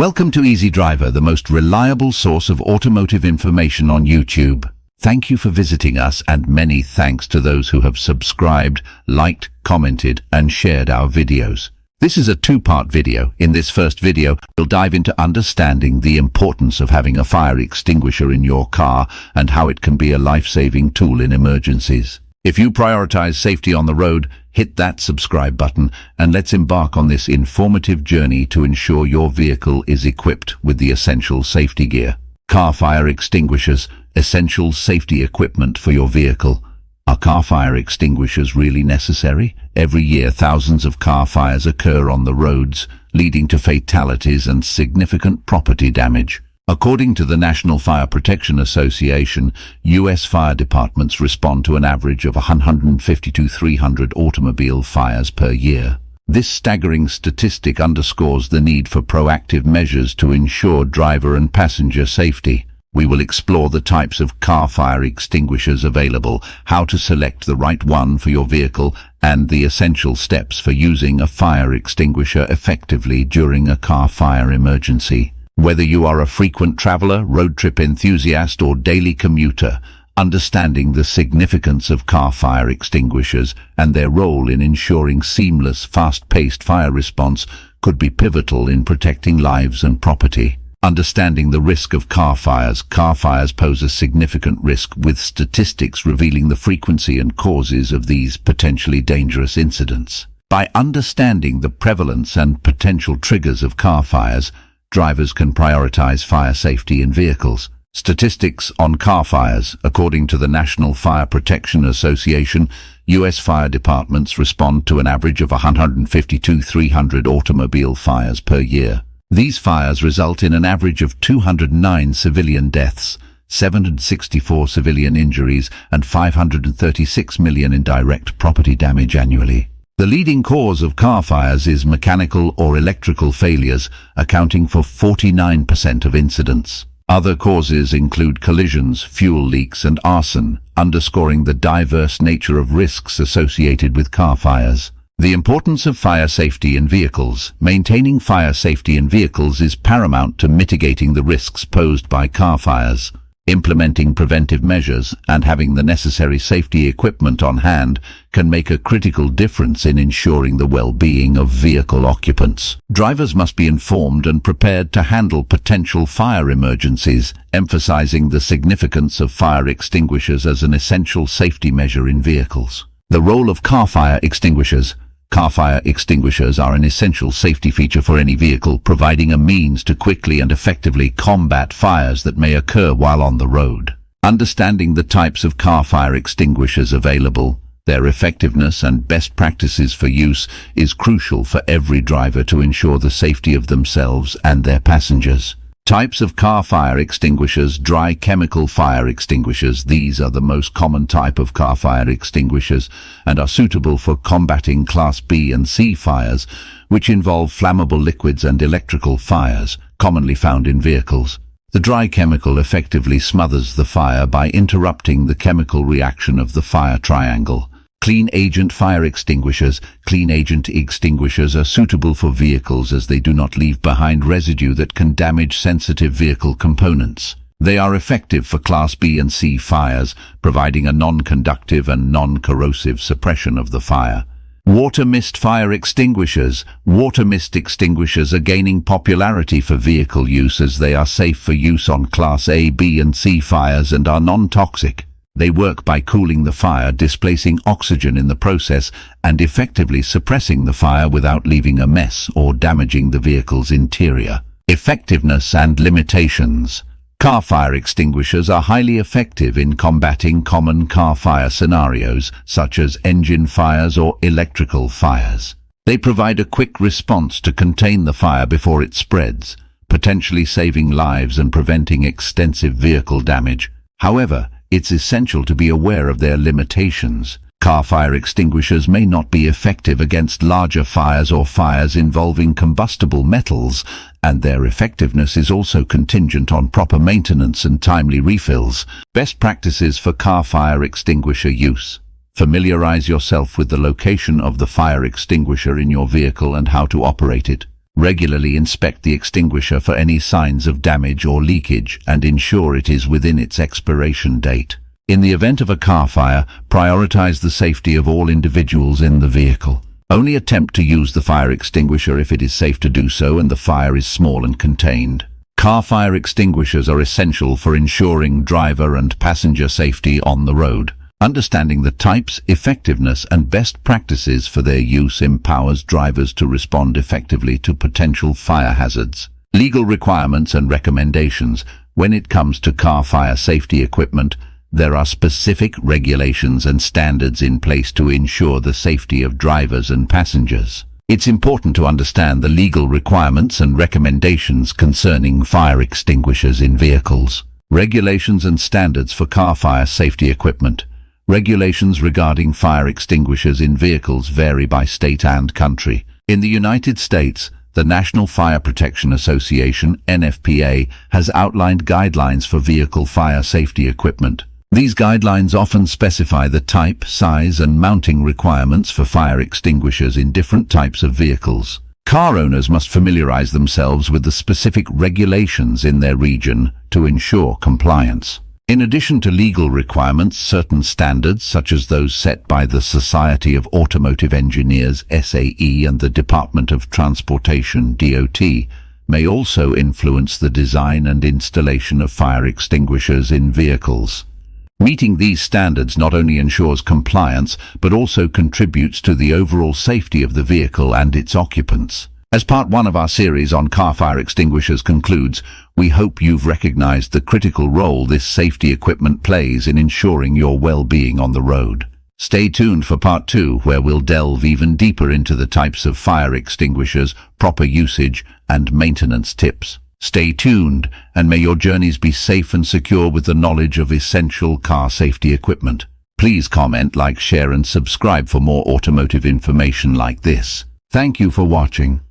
Welcome to Easy Driver, the most reliable source of automotive information on YouTube. Thank you for visiting us, and many thanks to those who have subscribed, liked, commented, and shared our videos. This is a two-part video. In this first video, we'll dive into understanding the importance of having a fire extinguisher in your car and how it can be a life-saving tool in emergencies. If you prioritize safety on the road, hit that subscribe button and let's embark on this informative journey to ensure your vehicle is equipped with the essential safety gear. Car fire extinguishers, essential safety equipment for your vehicle. Are car fire extinguishers really necessary? Every year, thousands of car fires occur on the roads, leading to fatalities and significant property damage. According to the National Fire Protection Association, U.S. fire departments respond to an average of 150 to 300 automobile fires per year. This staggering statistic underscores the need for proactive measures to ensure driver and passenger safety. We will explore the types of car fire extinguishers available, how to select the right one for your vehicle, and the essential steps for using a fire extinguisher effectively during a car fire emergency. Whether you are a frequent traveler, road trip enthusiast, or daily commuter, understanding the significance of car fire extinguishers and their role in ensuring seamless, fast-paced fire response could be pivotal in protecting lives and property. Understanding the risk of car fires pose a significant risk, with statistics revealing the frequency and causes of these potentially dangerous incidents. By understanding the prevalence and potential triggers of car fires, drivers can prioritize fire safety in vehicles. Statistics on car fires. According to the National Fire Protection Association, U.S. fire departments respond to an average of 150 to 300 automobile fires per year. These fires result in an average of 209 civilian deaths, 764 civilian injuries, and 536 million in direct property damage annually. The leading cause of car fires is mechanical or electrical failures, accounting for 49% of incidents. Other causes include collisions, fuel leaks, and arson, underscoring the diverse nature of risks associated with car fires. The importance of fire safety in vehicles. Maintaining fire safety in vehicles is paramount to mitigating the risks posed by car fires. Implementing preventive measures and having the necessary safety equipment on hand can make a critical difference in ensuring the well-being of vehicle occupants. Drivers must be informed and prepared to handle potential fire emergencies, emphasizing the significance of fire extinguishers as an essential safety measure in vehicles. The role of car fire extinguishers. Car fire extinguishers are an essential safety feature for any vehicle, providing a means to quickly and effectively combat fires that may occur while on the road. Understanding the types of car fire extinguishers available, their effectiveness, and best practices for use is crucial for every driver to ensure the safety of themselves and their passengers. Types of car fire extinguishers. Dry chemical fire extinguishers. These are the most common type of car fire extinguishers and are suitable for combating Class B and C fires, which involve flammable liquids and electrical fires, commonly found in vehicles. The dry chemical effectively smothers the fire by interrupting the chemical reaction of the fire triangle. Clean agent fire extinguishers. Clean agent extinguishers are suitable for vehicles as they do not leave behind residue that can damage sensitive vehicle components. They are effective for Class B and C fires, providing a non-conductive and non-corrosive suppression of the fire. Water mist fire extinguishers. Water mist extinguishers are gaining popularity for vehicle use as they are safe for use on Class A, B, and C fires and are non-toxic. They work by cooling the fire, displacing oxygen in the process, and effectively suppressing the fire without leaving a mess or damaging the vehicle's interior. Effectiveness and limitations. Car fire extinguishers are highly effective in combating common car fire scenarios, such as engine fires or electrical fires. They provide a quick response to contain the fire before it spreads, potentially saving lives and preventing extensive vehicle damage. However, it's essential to be aware of their limitations. Car fire extinguishers may not be effective against larger fires or fires involving combustible metals, and their effectiveness is also contingent on proper maintenance and timely refills. Best practices for car fire extinguisher use. Familiarize yourself with the location of the fire extinguisher in your vehicle and how to operate it. Regularly inspect the extinguisher for any signs of damage or leakage and ensure it is within its expiration date. In the event of a car fire, prioritize the safety of all individuals in the vehicle. Only attempt to use the fire extinguisher if it is safe to do so and the fire is small and contained. Car fire extinguishers are essential for ensuring driver and passenger safety on the road. Understanding the types, effectiveness, and best practices for their use empowers drivers to respond effectively to potential fire hazards. Legal requirements and recommendations. When it comes to car fire safety equipment, there are specific regulations and standards in place to ensure the safety of drivers and passengers. It's important to understand the legal requirements and recommendations concerning fire extinguishers in vehicles. Regulations and standards for car fire safety equipment. Regulations regarding fire extinguishers in vehicles vary by state and country. In the United States, the National Fire Protection Association, NFPA, has outlined guidelines for vehicle fire safety equipment. These guidelines often specify the type, size, and mounting requirements for fire extinguishers in different types of vehicles. Car owners must familiarize themselves with the specific regulations in their region to ensure compliance. In addition to legal requirements, certain standards, such as those set by the Society of Automotive Engineers (SAE) and the Department of Transportation (DOT), may also influence the design and installation of fire extinguishers in vehicles. Meeting these standards not only ensures compliance, but also contributes to the overall safety of the vehicle and its occupants. As part 1 of our series on car fire extinguishers concludes, we hope you've recognized the critical role this safety equipment plays in ensuring your well-being on the road. Stay tuned for part 2, where we'll delve even deeper into the types of fire extinguishers, proper usage, and maintenance tips. Stay tuned, and may your journeys be safe and secure with the knowledge of essential car safety equipment. Please comment, like, share, and subscribe for more automotive information like this. Thank you for watching.